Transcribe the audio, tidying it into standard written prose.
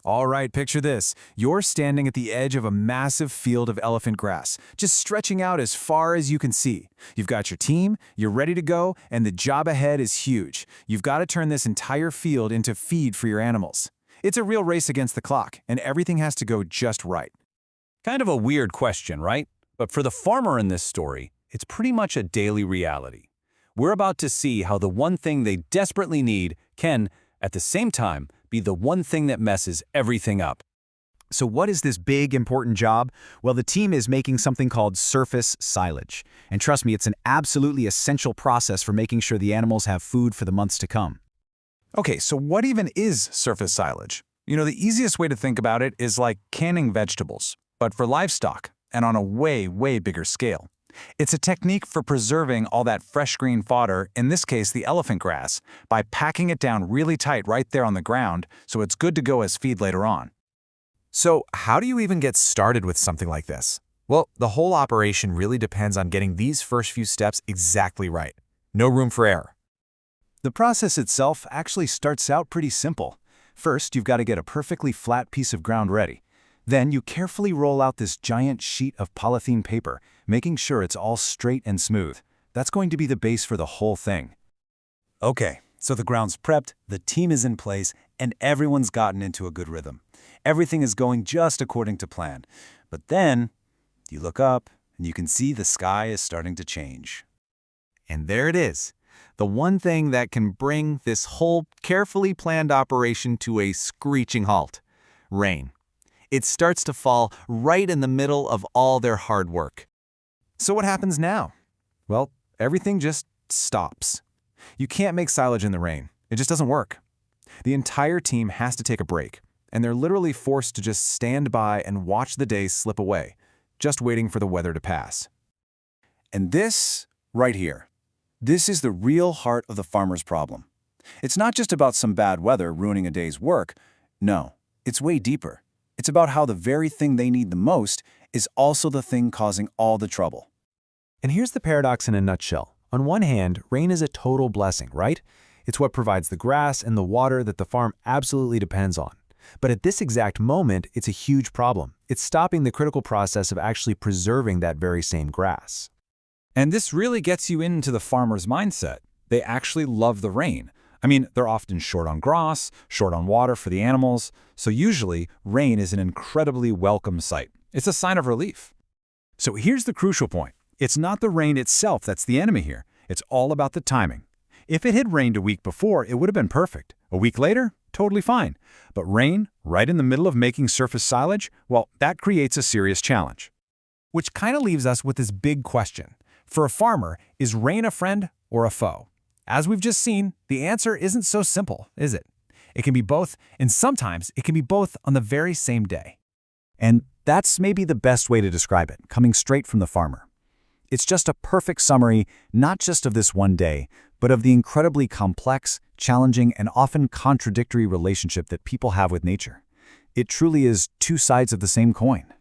All right, picture this. You're standing at the edge of a massive field of elephant grass, just stretching out as far as you can see. You've got your team, you're ready to go, and the job ahead is huge. You've got to turn this entire field into feed for your animals. It's a real race against the clock, and everything has to go just right. Kind of a weird question, right? But for the farmer in this story, it's pretty much a daily reality. We're about to see how the one thing they desperately need can, at the same time, be the one thing that messes everything up. So what is this big, important job? Well, the team is making something called surface silage. And trust me, it's an absolutely essential process for making sure the animals have food for the months to come. Okay, so what even is surface silage? The easiest way to think about it is like canning vegetables, but for livestock and on a way, way bigger scale. It's a technique for preserving all that fresh green fodder, in this case the elephant grass, by packing it down really tight right there on the ground so it's good to go as feed later on. So how do you even get started with something like this? Well, the whole operation really depends on getting these first few steps exactly right. No room for error. The process itself actually starts out pretty simple. First, you've got to get a perfectly flat piece of ground ready. Then you carefully roll out this giant sheet of polythene paper, making sure it's all straight and smooth. That's going to be the base for the whole thing. Okay, so the ground's prepped, the team is in place, and everyone's gotten into a good rhythm. Everything is going just according to plan. But then, you look up, and you can see the sky is starting to change. And there it is, the one thing that can bring this whole carefully planned operation to a screeching halt: rain. It starts to fall right in the middle of all their hard work. So what happens now? Well, everything just stops. You can't make silage in the rain. It just doesn't work. The entire team has to take a break, and they're literally forced to just stand by and watch the days slip away, just waiting for the weather to pass. And this, right here, this is the real heart of the farmer's problem. It's not just about some bad weather ruining a day's work. No, it's way deeper. It's about how the very thing they need the most is also the thing causing all the trouble. And here's the paradox in a nutshell. On one hand, rain is a total blessing, right? It's what provides the grass and the water that the farm absolutely depends on. But at this exact moment, it's a huge problem. It's stopping the critical process of actually preserving that very same grass. And this really gets you into the farmer's mindset. They actually love the rain. I mean, they're often short on grass, short on water for the animals, so usually rain is an incredibly welcome sight. It's a sign of relief. So here's the crucial point. It's not the rain itself that's the enemy here. It's all about the timing. If it had rained a week before, it would have been perfect. A week later, totally fine. But rain, right in the middle of making surface silage, well, that creates a serious challenge. Which kind of leaves us with this big question. For a farmer, is rain a friend or a foe? As we've just seen, the answer isn't so simple, is it? It can be both, and sometimes it can be both on the very same day. And that's maybe the best way to describe it, coming straight from the farmer. It's just a perfect summary, not just of this one day, but of the incredibly complex, challenging, and often contradictory relationship that people have with nature. It truly is two sides of the same coin.